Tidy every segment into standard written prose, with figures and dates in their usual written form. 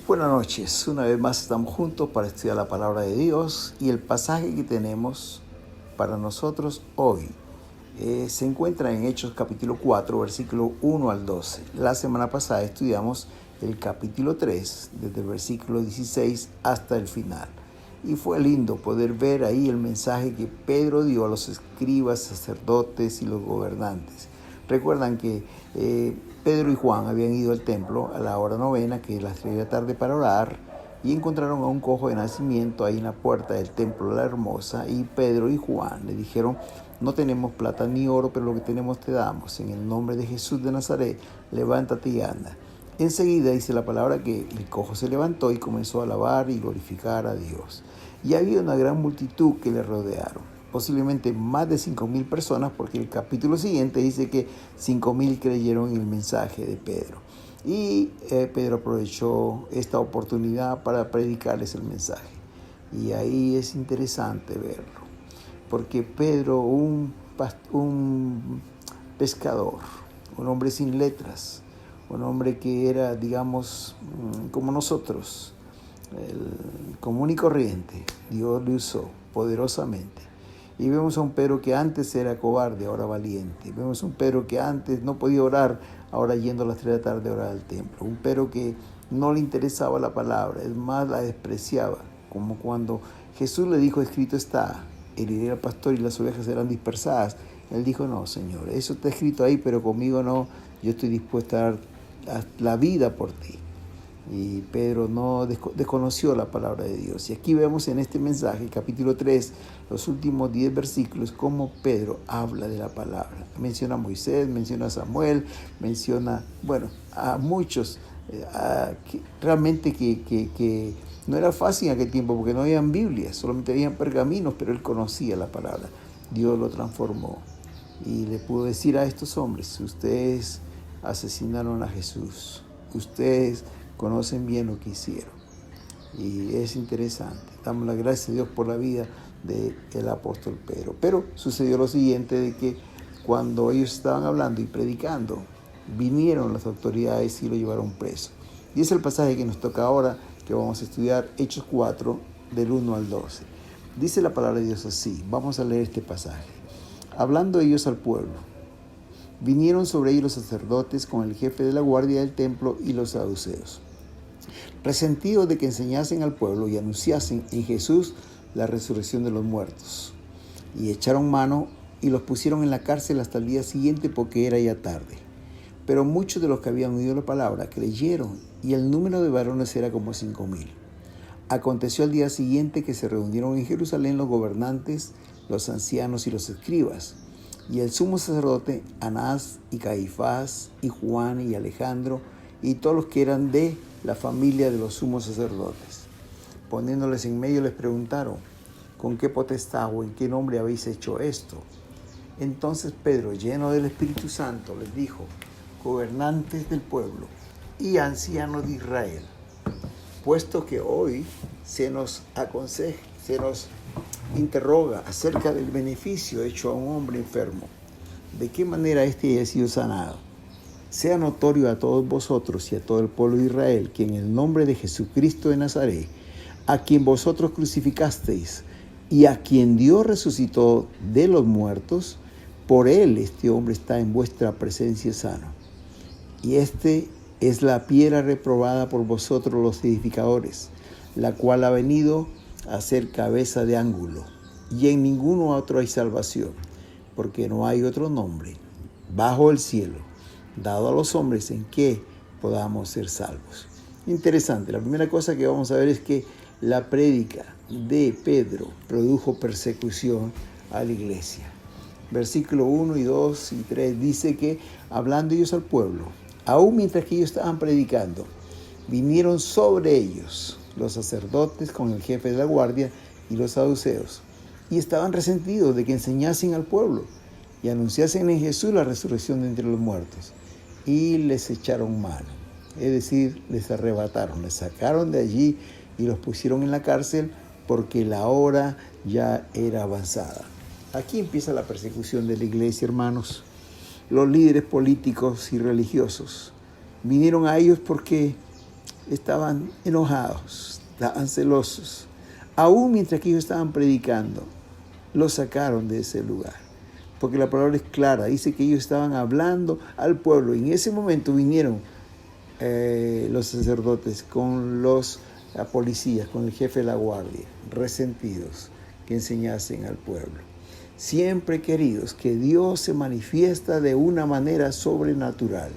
Buenas noches, una vez más estamos juntos para estudiar la palabra de Dios y el pasaje que tenemos para nosotros hoy se encuentra en Hechos capítulo 4, versículo 1 al 12. La semana pasada estudiamos el capítulo 3, desde el versículo 16 hasta el final. Y fue lindo poder ver ahí el mensaje que Pedro dio a los escribas, sacerdotes y los gobernantes. Recuerdan que Pedro y Juan habían ido al templo a la hora novena, que es las 3 de la tarde, para orar, y encontraron a un cojo de nacimiento ahí en la puerta del templo de la Hermosa, y Pedro y Juan le dijeron: no tenemos plata ni oro, pero lo que tenemos te damos. En el nombre de Jesús de Nazaret, levántate y anda. Enseguida dice la palabra que el cojo se levantó y comenzó a alabar y glorificar a Dios. Y había una gran multitud que le rodearon, posiblemente más de 5,000 personas, porque el capítulo siguiente dice que 5,000 creyeron en el mensaje de Pedro. Y Pedro aprovechó esta oportunidad para predicarles el mensaje. Y ahí es interesante verlo, porque Pedro, un pescador, un hombre sin letras, un hombre que era, digamos, como nosotros, el común y corriente, Dios lo usó poderosamente. Y vemos a un Pedro que antes era cobarde, ahora valiente. Vemos a un Pedro que antes no podía orar, ahora yendo a las 3 de la tarde a orar al templo. Un Pedro que no le interesaba la palabra, es más, la despreciaba. Como cuando Jesús le dijo: escrito está, heriré al pastor y las ovejas serán dispersadas. Él dijo: no, Señor, eso está escrito ahí, pero conmigo no. Yo estoy dispuesto a dar la vida por ti. Y Pedro no desconoció la palabra de Dios. Y aquí vemos en este mensaje, capítulo 3, los últimos 10 versículos, cómo Pedro habla de la palabra. Menciona a Moisés, menciona a Samuel, menciona, a muchos. Realmente que no era fácil en aquel tiempo, porque no habían Biblias, solamente habían pergaminos, pero él conocía la palabra. Dios lo transformó. Y le pudo decir a estos hombres: ustedes asesinaron a Jesús. Ustedes conocen bien lo que hicieron. Y es interesante. Damos las gracias a Dios por la vida del apóstol Pedro. Pero sucedió lo siguiente, de que cuando ellos estaban hablando y predicando, vinieron las autoridades y lo llevaron preso. Y es el pasaje que nos toca ahora, que vamos a estudiar, Hechos 4, del 1 al 12. Dice la palabra de Dios así. Vamos a leer este pasaje. Hablando ellos al pueblo, vinieron sobre ellos los sacerdotes con el jefe de la guardia del templo y los saduceos, resentidos de que enseñasen al pueblo y anunciasen en Jesús la resurrección de los muertos. Y echaron mano y los pusieron en la cárcel hasta el día siguiente, porque era ya tarde. Pero muchos de los que habían oído la palabra creyeron, y el número de varones era como 5,000. Aconteció al día siguiente que se reunieron en Jerusalén los gobernantes, los ancianos y los escribas, y el sumo sacerdote Anás y Caifás y Juan y Alejandro y todos los que eran de la familia de los sumos sacerdotes. Poniéndoles en medio, les preguntaron: ¿con qué potestad o en qué nombre habéis hecho esto? Entonces Pedro, lleno del Espíritu Santo, les dijo: gobernantes del pueblo y ancianos de Israel, puesto que hoy se nos aconseja, se nos interroga acerca del beneficio hecho a un hombre enfermo, de qué manera éste haya sido sanado, sea notorio a todos vosotros y a todo el pueblo de Israel que en el nombre de Jesucristo de Nazaret, a quien vosotros crucificasteis y a quien Dios resucitó de los muertos, por él este hombre está en vuestra presencia sano. Y este es la piedra reprobada por vosotros los edificadores, la cual ha venido a ser cabeza de ángulo. Y en ninguno otro hay salvación, porque no hay otro nombre bajo el cielo dado a los hombres en que podamos ser salvos. Interesante. La primera cosa que vamos a ver es que la prédica de Pedro produjo persecución a la iglesia. Versículo 1 y 2 y 3 dice que, hablando ellos al pueblo, aún mientras que ellos estaban predicando, vinieron sobre ellos los sacerdotes con el jefe de la guardia y los saduceos, y estaban resentidos de que enseñasen al pueblo y anunciasen en Jesús la resurrección de entre los muertos. Y les echaron mano, es decir, les arrebataron, les sacaron de allí y los pusieron en la cárcel, porque la hora ya era avanzada. Aquí empieza la persecución de la iglesia, hermanos. Los líderes políticos y religiosos vinieron a ellos porque estaban enojados, estaban celosos. Aún mientras que ellos estaban predicando, los sacaron de ese lugar. Porque la palabra es clara, dice que ellos estaban hablando al pueblo. Y en ese momento vinieron los sacerdotes con los policías, con el jefe de la guardia, resentidos que enseñasen al pueblo. Siempre, queridos, que Dios se manifiesta de una manera sobrenatural.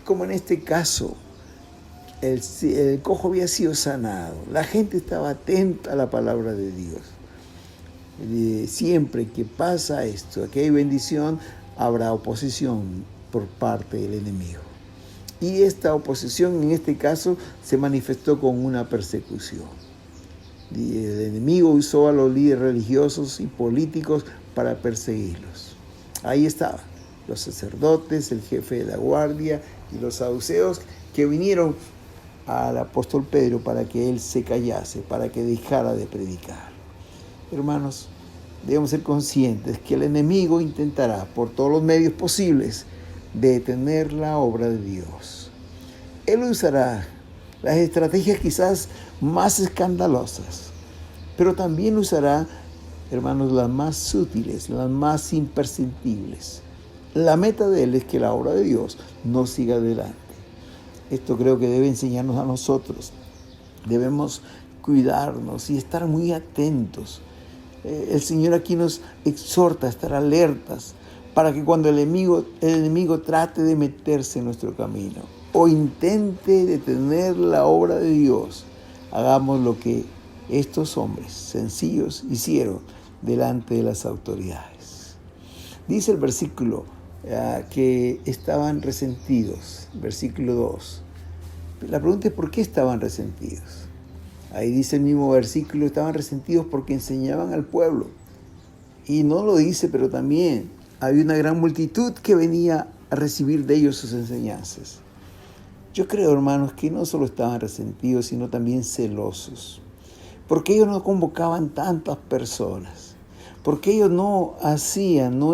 Como en este caso, el cojo había sido sanado. La gente estaba atenta a la palabra de Dios. Siempre que pasa esto, que hay bendición, habrá oposición por parte del enemigo. Y esta oposición en este caso se manifestó con una persecución. El enemigo usó a los líderes religiosos y políticos para perseguirlos. Ahí estaban los sacerdotes, el jefe de la guardia y los saduceos que vinieron al apóstol Pedro para que él se callase, para que dejara de predicar. Hermanos, debemos ser conscientes que el enemigo intentará por todos los medios posibles detener la obra de Dios. Él usará las estrategias quizás más escandalosas, pero también usará, hermanos, las más sutiles, las más imperceptibles. La meta de él es que la obra de Dios no siga adelante. Esto creo que debe enseñarnos a nosotros. Debemos cuidarnos y estar muy atentos. El Señor aquí nos exhorta a estar alertas para que cuando el enemigo trate de meterse en nuestro camino o intente detener la obra de Dios, hagamos lo que estos hombres sencillos hicieron delante de las autoridades. Dice el versículo que estaban resentidos, versículo 2. La pregunta es ¿por qué estaban resentidos? Ahí dice el mismo versículo, estaban resentidos porque enseñaban al pueblo. Y no lo dice, pero también había una gran multitud que venía a recibir de ellos sus enseñanzas. Yo creo, hermanos, que no solo estaban resentidos, sino también celosos. Porque ellos no convocaban tantas personas. Porque ellos no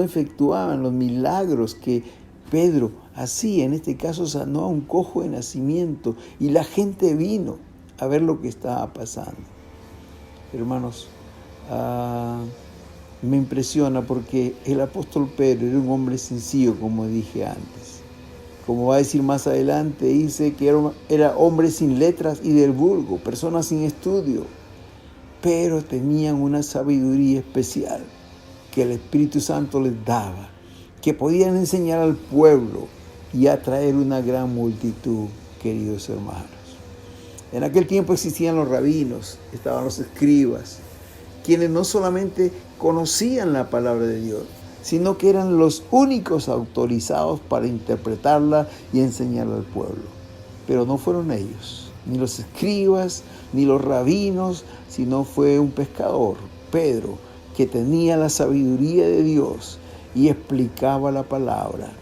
efectuaban los milagros que Pedro hacía. En este caso sanó a un cojo de nacimiento y la gente vino a ver lo que estaba pasando. Hermanos, me impresiona porque el apóstol Pedro era un hombre sencillo, como dije antes. Como va a decir más adelante, dice que era hombre sin letras y del vulgo, personas sin estudio, pero tenían una sabiduría especial que el Espíritu Santo les daba, que podían enseñar al pueblo y atraer una gran multitud, queridos hermanos. En aquel tiempo existían los rabinos, estaban los escribas, quienes no solamente conocían la palabra de Dios, sino que eran los únicos autorizados para interpretarla y enseñarla al pueblo. Pero no fueron ellos, ni los escribas, ni los rabinos, sino fue un pescador, Pedro, que tenía la sabiduría de Dios y explicaba la palabra,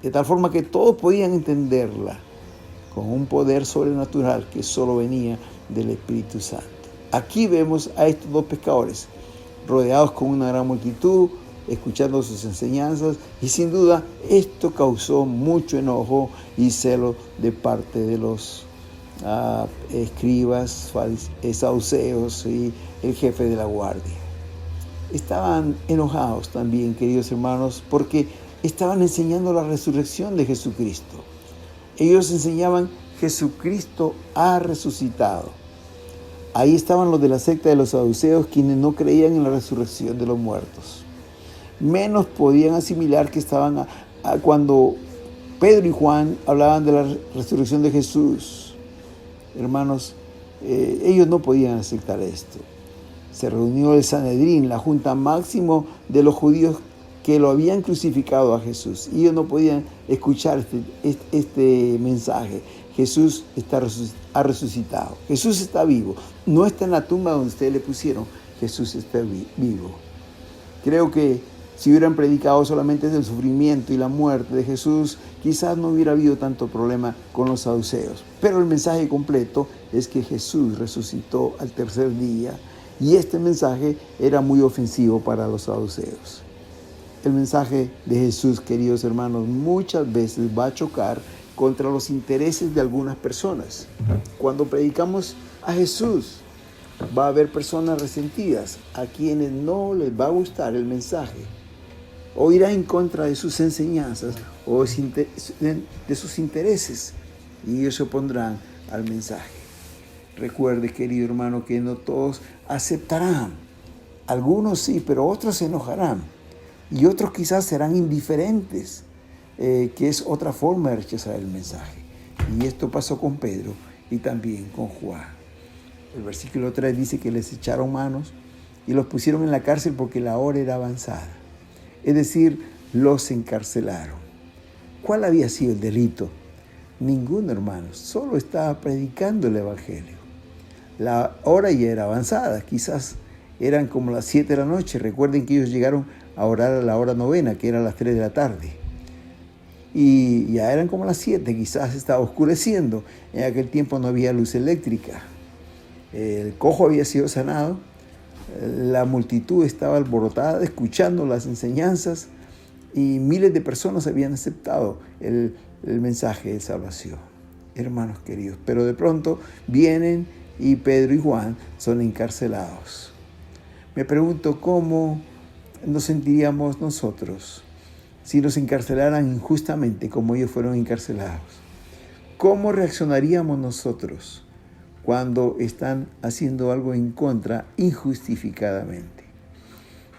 de tal forma que todos podían entenderla, con un poder sobrenatural que solo venía del Espíritu Santo. Aquí vemos a estos dos pescadores, rodeados con una gran multitud, escuchando sus enseñanzas, y sin duda esto causó mucho enojo y celo de parte de los escribas, saduceos y el jefe de la guardia. Estaban enojados también, queridos hermanos, porque estaban enseñando la resurrección de Jesucristo. Ellos enseñaban Jesucristo ha resucitado. Ahí estaban los de la secta de los saduceos, quienes no creían en la resurrección de los muertos. Menos podían asimilar que estaban cuando Pedro y Juan hablaban de la resurrección de Jesús. Hermanos, ellos no podían aceptar esto. Se reunió el Sanedrín, la junta máxima de los judíos que lo habían crucificado a Jesús. Y ellos no podían escuchar este mensaje. Jesús ha resucitado. Jesús está vivo. No está en la tumba donde ustedes le pusieron. Jesús está vivo. Creo que si hubieran predicado solamente del sufrimiento y la muerte de Jesús, quizás no hubiera habido tanto problema con los saduceos. Pero el mensaje completo es que Jesús resucitó al tercer día. Y este mensaje era muy ofensivo para los saduceos. El mensaje de Jesús, queridos hermanos, muchas veces va a chocar contra los intereses de algunas personas. Cuando predicamos a Jesús, va a haber personas resentidas a quienes no les va a gustar el mensaje, o irá en contra de sus enseñanzas o de sus intereses, y ellos se opondrán al mensaje. Recuerde, querido hermano, que no todos aceptarán. Algunos sí, pero otros se enojarán. Y otros quizás serán indiferentes, que es otra forma de rechazar el mensaje. Y esto pasó con Pedro y también con Juan. El versículo 3 dice que les echaron manos y los pusieron en la cárcel porque la hora era avanzada. Es decir, los encarcelaron. ¿Cuál había sido el delito? Ninguno, hermanos. Solo estaba predicando el evangelio. La hora ya era avanzada. Quizás eran como las 7 de la noche. Recuerden que ellos llegaron a orar a la hora novena, que era a las 3 de la tarde. Y ya eran como las 7. Quizás estaba oscureciendo. En aquel tiempo no había luz eléctrica. El cojo había sido sanado. La multitud estaba alborotada escuchando las enseñanzas y miles de personas habían aceptado el mensaje de salvación. Hermanos queridos, pero de pronto vienen y Pedro y Juan son encarcelados. Me pregunto cómo nos sentiríamos nosotros si nos encarcelaran injustamente como ellos fueron encarcelados. ¿Cómo reaccionaríamos nosotros cuando están haciendo algo en contra injustificadamente?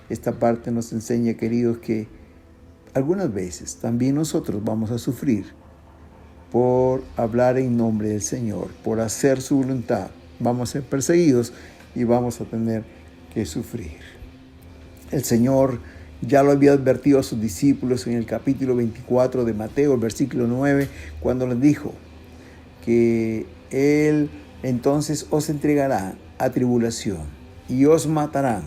Esta parte nos enseña, queridos, que algunas veces también nosotros vamos a sufrir por hablar en nombre del Señor, por hacer su voluntad. Vamos a ser perseguidos y vamos a tener que sufrir. El Señor ya lo había advertido a sus discípulos en el capítulo 24 de Mateo, el versículo 9, cuando les dijo que Él entonces os entregará a tribulación y os matarán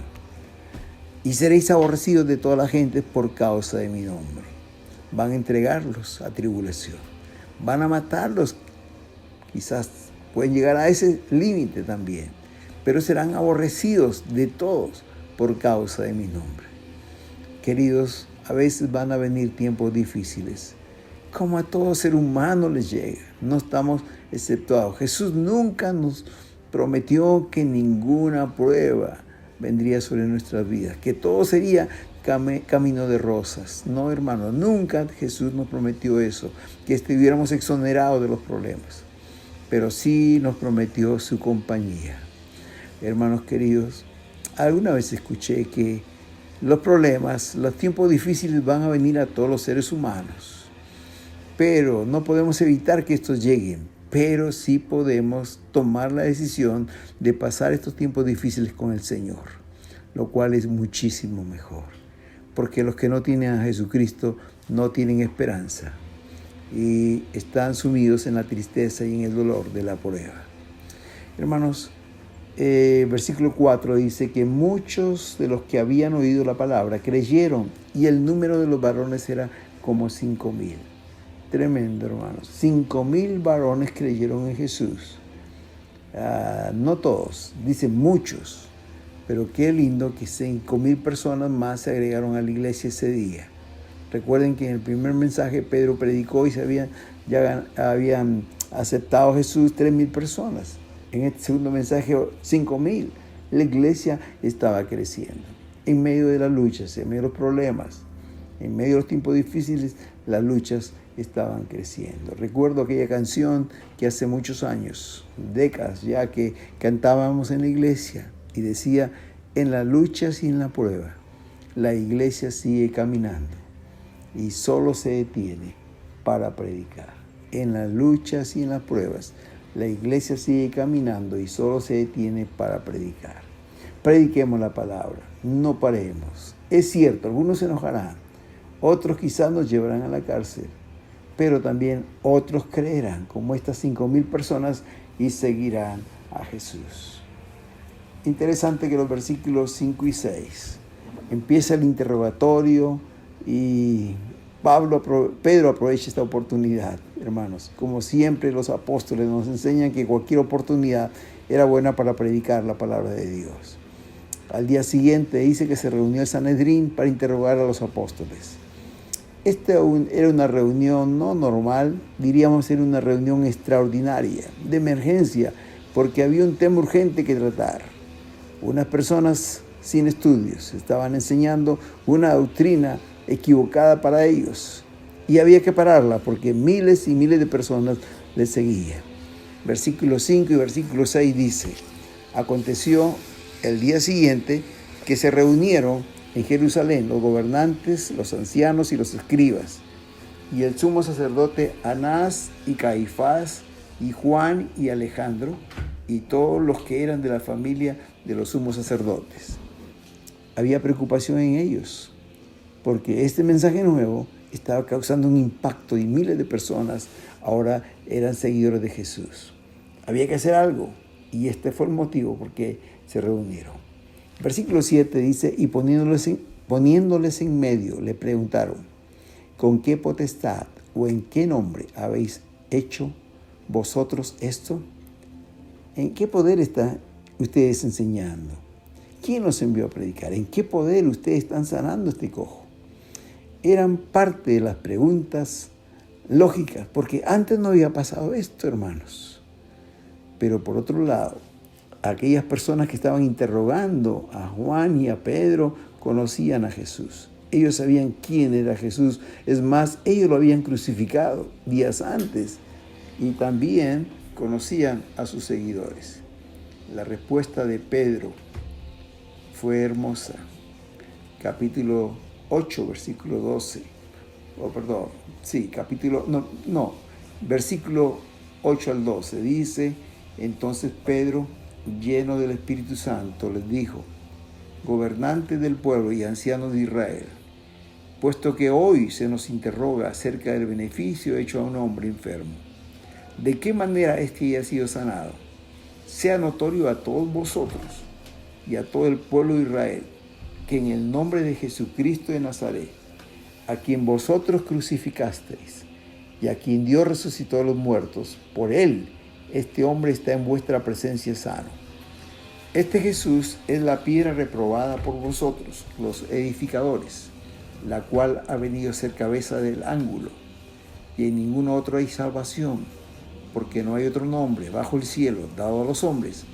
y seréis aborrecidos de toda la gente por causa de mi nombre. Van a entregarlos a tribulación, van a matarlos, quizás pueden llegar a ese límite también, pero serán aborrecidos de todos por causa de mi nombre. Queridos, a veces van a venir tiempos difíciles, como a todo ser humano les llega. No estamos exceptuados. Jesús nunca nos prometió que ninguna prueba vendría sobre nuestras vidas, que todo sería camino de rosas. No, hermanos, nunca Jesús nos prometió eso, que estuviéramos exonerados de los problemas. Pero sí nos prometió su compañía. Hermanos queridos, alguna vez escuché que los problemas, los tiempos difíciles van a venir a todos los seres humanos. Pero no podemos evitar que estos lleguen. Pero sí podemos tomar la decisión de pasar estos tiempos difíciles con el Señor, lo cual es muchísimo mejor. Porque los que no tienen a Jesucristo no tienen esperanza y están sumidos en la tristeza y en el dolor de la prueba. Hermanos, versículo 4 dice que muchos de los que habían oído la palabra creyeron y el número de los varones era como 5,000. Tremendo, hermanos. 5,000 varones creyeron en Jesús. No todos, dice muchos, pero qué lindo que 5,000 personas más se agregaron a la iglesia ese día. Recuerden que en el primer mensaje Pedro predicó y ya habían aceptado a Jesús 3,000 personas. En este segundo mensaje, 5,000. La iglesia estaba creciendo. En medio de las luchas, en medio de los problemas, en medio de los tiempos difíciles, las luchas estaban creciendo. Recuerdo aquella canción que hace muchos años, décadas ya, que cantábamos en la iglesia y decía: en las luchas y en la prueba, la iglesia sigue caminando y solo se detiene para predicar. En las luchas y en las pruebas, la iglesia sigue caminando y solo se detiene para predicar. Prediquemos la palabra, no paremos. Es cierto, algunos se enojarán, otros quizás nos llevarán a la cárcel, pero también otros creerán, como estas 5,000 personas, y seguirán a Jesús. Interesante que los versículos 5 y 6 empieza el interrogatorio y Pedro aprovecha esta oportunidad, hermanos. Como siempre, los apóstoles nos enseñan que cualquier oportunidad era buena para predicar la palabra de Dios. Al día siguiente dice que se reunió el Sanedrín para interrogar a los apóstoles. Era una reunión no normal, diríamos era una reunión extraordinaria, de emergencia, porque había un tema urgente que tratar. Unas personas sin estudios estaban enseñando una doctrina equivocada para ellos y había que pararla porque miles y miles de personas les seguían. Versículo 5 y versículo 6 dice: aconteció el día siguiente que se reunieron en Jerusalén los gobernantes, los ancianos y los escribas, y el sumo sacerdote Anás y Caifás, y Juan y Alejandro, y todos los que eran de la familia de los sumos sacerdotes. Había preocupación en ellos, porque este mensaje nuevo estaba causando un impacto y miles de personas ahora eran seguidores de Jesús. Había que hacer algo, y este fue el motivo por qué se reunieron. Versículo 7 dice: y poniéndoles en medio, le preguntaron: ¿con qué potestad o en qué nombre habéis hecho vosotros esto? ¿En qué poder están ustedes enseñando? ¿Quién los envió a predicar? ¿En qué poder ustedes están sanando este cojo? Eran parte de las preguntas lógicas, porque antes no había pasado esto, hermanos. Pero por otro lado, aquellas personas que estaban interrogando a Juan y a Pedro conocían a Jesús. Ellos sabían quién era Jesús. Es más, ellos lo habían crucificado días antes y también conocían a sus seguidores. La respuesta de Pedro fue hermosa. Capítulo 8, versículo 12. Versículo 8 al 12 dice: entonces Pedro, lleno del Espíritu Santo, les dijo: gobernantes del pueblo y ancianos de Israel, puesto que hoy se nos interroga acerca del beneficio hecho a un hombre enfermo, ¿de qué manera éste haya sido sanado? Sea notorio a todos vosotros y a todo el pueblo de Israel que en el nombre de Jesucristo de Nazaret, a quien vosotros crucificasteis y a quien Dios resucitó de los muertos, por él este hombre está en vuestra presencia sano. Este Jesús es la piedra reprobada por vosotros, los edificadores, la cual ha venido a ser cabeza del ángulo, y en ningún otro hay salvación, porque no hay otro nombre bajo el cielo dado a los hombres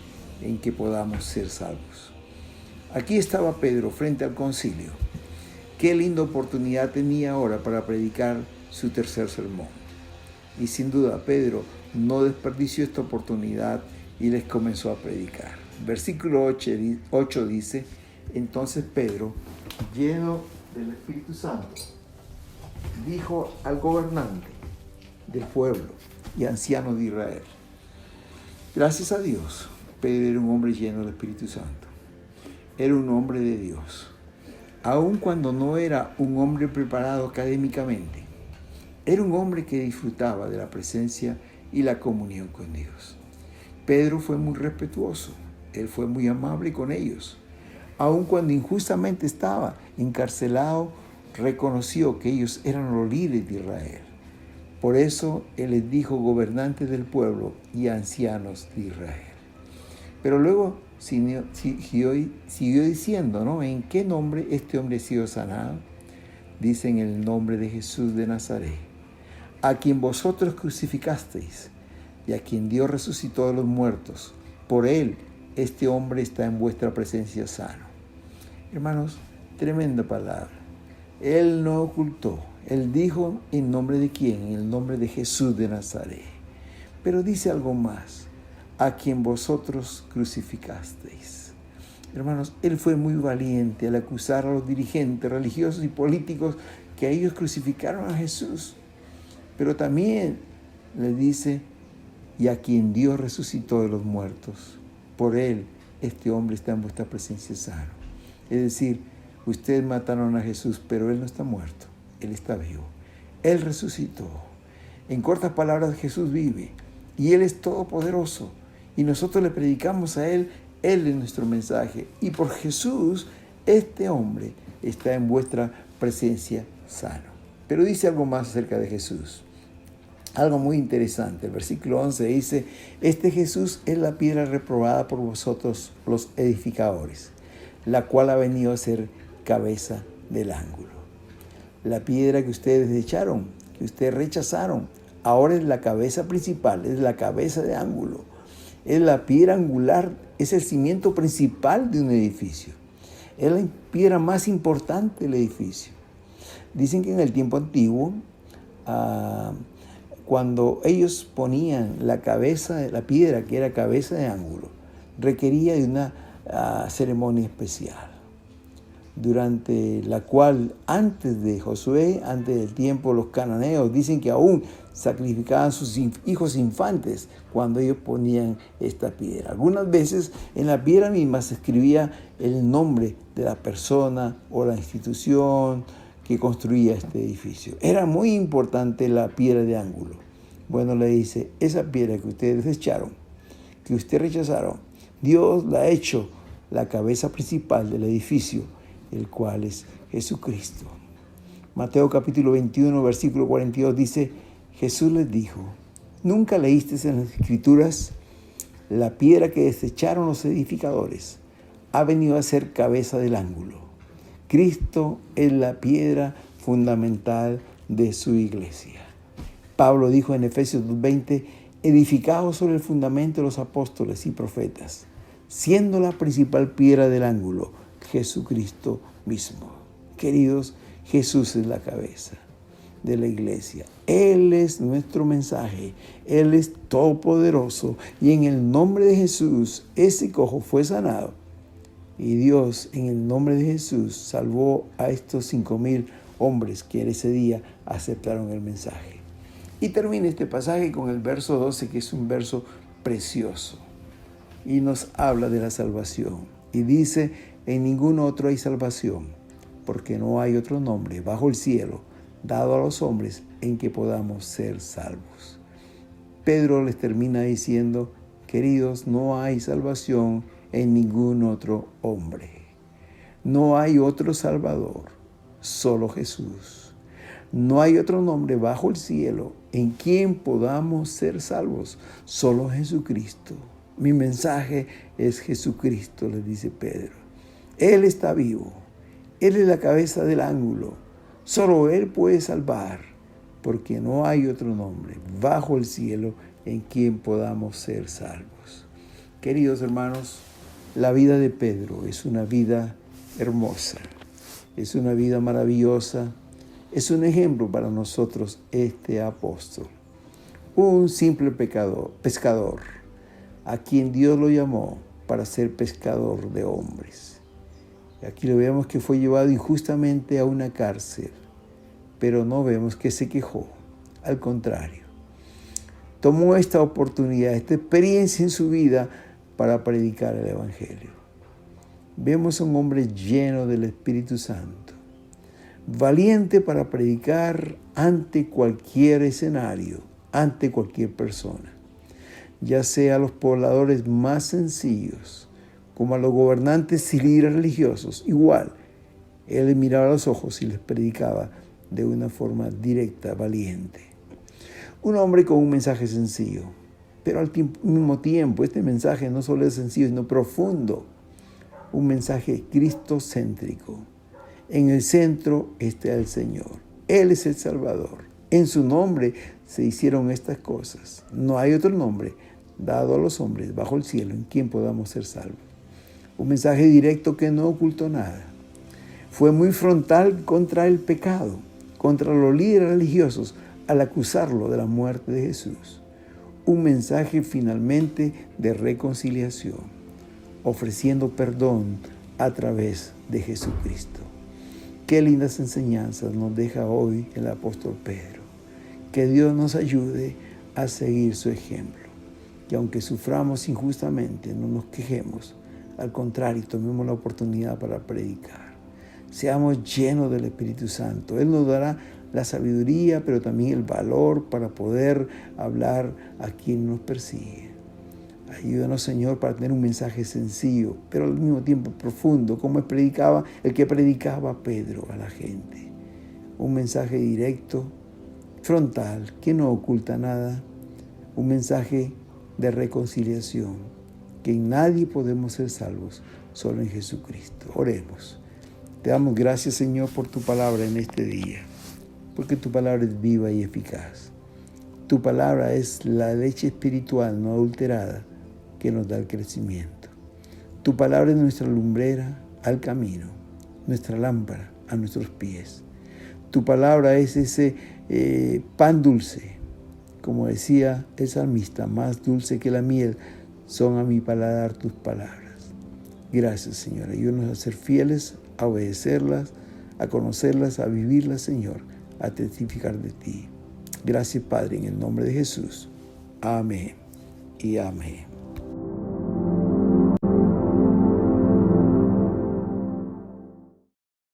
en que podamos ser salvos. Aquí estaba Pedro frente al concilio. Qué linda oportunidad tenía ahora para predicar su tercer sermón. Y sin duda Pedro no desperdició esta oportunidad y les comenzó a predicar. Versículo 8 dice: entonces Pedro, lleno del Espíritu Santo, dijo al gobernante del pueblo y anciano de Israel. Gracias a Dios, Pedro era un hombre lleno del Espíritu Santo. Era un hombre de Dios, aun cuando no era un hombre preparado académicamente. Era un hombre que disfrutaba de la presencia y la comunión con Dios. Pedro fue muy respetuoso, él fue muy amable con ellos. Aun cuando injustamente estaba encarcelado, reconoció que ellos eran los líderes de Israel. Por eso él les dijo gobernantes del pueblo y ancianos de Israel. Pero luego siguió diciendo, ¿no? ¿En qué nombre este hombre ha sido sanado? Dice: en el nombre de Jesús de Nazaret, a quien vosotros crucificasteis y a quien Dios resucitó de los muertos. Por él este hombre está en vuestra presencia sano. Hermanos, tremenda palabra. Él no ocultó. Él dijo: ¿en nombre de quién? En el nombre de Jesús de Nazaret. Pero dice algo más: a quien vosotros crucificasteis. Hermanos, él fue muy valiente al acusar a los dirigentes religiosos y políticos que a ellos crucificaron a Jesús. Pero también le dice: y a quien Dios resucitó de los muertos. Por él este hombre está en vuestra presencia sano. Es decir, ustedes mataron a Jesús, pero él no está muerto, él está vivo. Él resucitó. En cortas palabras, Jesús vive y él es todopoderoso. Y nosotros le predicamos a él es nuestro mensaje. Y por Jesús, este hombre está en vuestra presencia sano. Pero dice algo más acerca de Jesús. Algo muy interesante. El versículo 11 dice: este Jesús es la piedra reprobada por vosotros los edificadores, la cual ha venido a ser cabeza del ángulo. La piedra que ustedes desecharon, que ustedes rechazaron, ahora es la cabeza principal, es la cabeza de ángulo. Es la piedra angular, es el cimiento principal de un edificio. Es la piedra más importante del edificio. Dicen que en el tiempo antiguo, cuando ellos ponían la piedra que era cabeza de ángulo, requería de una ceremonia especial, durante la cual antes de Josué, antes del tiempo, los cananeos dicen que aún sacrificaban sus hijos infantes cuando ellos ponían esta piedra. Algunas veces en la piedra misma se escribía el nombre de la persona o la institución que construía este edificio. Era muy importante la piedra de ángulo. Bueno, le dice, esa piedra que ustedes desecharon, que ustedes rechazaron, Dios la ha hecho la cabeza principal del edificio, el cual es Jesucristo. Mateo capítulo 21, versículo 42 dice, Jesús les dijo, ¿nunca leíste en las Escrituras? La piedra que desecharon los edificadores ha venido a ser cabeza del ángulo. Cristo es la piedra fundamental de su iglesia. Pablo dijo en Efesios 2:20, edificados sobre el fundamento de los apóstoles y profetas, siendo la principal piedra del ángulo Jesucristo mismo. Queridos, Jesús es la cabeza de la iglesia. Él es nuestro mensaje. Él es todopoderoso. Y en el nombre de Jesús, ese cojo fue sanado. Y Dios, en el nombre de Jesús, salvó a estos 5,000 hombres que ese día aceptaron el mensaje. Y termina este pasaje con el verso 12, que es un verso precioso. Y nos habla de la salvación. Y dice, en ningún otro hay salvación, porque no hay otro nombre bajo el cielo dado a los hombres en que podamos ser salvos. Pedro les termina diciendo, queridos, no hay salvación en ningún otro hombre. No hay otro Salvador, solo Jesús. No hay otro nombre bajo el cielo en quien podamos ser salvos, solo Jesucristo. Mi mensaje es Jesucristo, les dice Pedro. Él está vivo. Él es la cabeza del ángulo. Solo Él puede salvar, porque no hay otro nombre bajo el cielo en quien podamos ser salvos. Queridos hermanos, la vida de Pedro es una vida hermosa, es una vida maravillosa, es un ejemplo para nosotros este apóstol. Un simple pescador, a quien Dios lo llamó para ser pescador de hombres. Aquí lo vemos que fue llevado injustamente a una cárcel, pero no vemos que se quejó. Al contrario, tomó esta oportunidad, esta experiencia en su vida para predicar el Evangelio. Vemos a un hombre lleno del Espíritu Santo, valiente para predicar ante cualquier escenario, ante cualquier persona, ya sea a los pobladores más sencillos, como a los gobernantes y líderes religiosos. Igual, él les miraba a los ojos y les predicaba de una forma directa, valiente. Un hombre con un mensaje sencillo, pero al mismo tiempo este mensaje no solo es sencillo, sino profundo. Un mensaje cristocéntrico. En el centro está el Señor. Él es el Salvador. En su nombre se hicieron estas cosas. No hay otro nombre dado a los hombres bajo el cielo en quien podamos ser salvos. Un mensaje directo que no ocultó nada. Fue muy frontal contra el pecado, contra los líderes religiosos, al acusarlo de la muerte de Jesús. Un mensaje finalmente de reconciliación, ofreciendo perdón a través de Jesucristo. Qué lindas enseñanzas nos deja hoy el apóstol Pedro. Que Dios nos ayude a seguir su ejemplo. Y aunque suframos injustamente, no nos quejemos. Al contrario, tomemos la oportunidad para predicar. Seamos llenos del Espíritu Santo. Él nos dará la sabiduría, pero también el valor para poder hablar a quien nos persigue. Ayúdanos, Señor, para tener un mensaje sencillo, pero al mismo tiempo profundo, como predicaba el que predicaba Pedro a la gente. Un mensaje directo, frontal, que no oculta nada. Un mensaje de reconciliación, que en nadie podemos ser salvos, solo en Jesucristo. Oremos. Te damos gracias, Señor, por tu palabra en este día. porque tu palabra es viva y eficaz. Tu palabra es la leche espiritual no adulterada que nos da el crecimiento. Tu palabra es nuestra lumbrera al camino, nuestra lámpara a nuestros pies. Tu palabra es ese pan dulce, como decía el salmista, más dulce que la miel son a mi paladar tus palabras. Gracias, Señor. Ayúdanos a ser fieles, a obedecerlas, a conocerlas, a vivirlas, Señor, a testificar de ti. Gracias, Padre, en el nombre de Jesús. Amén y amén.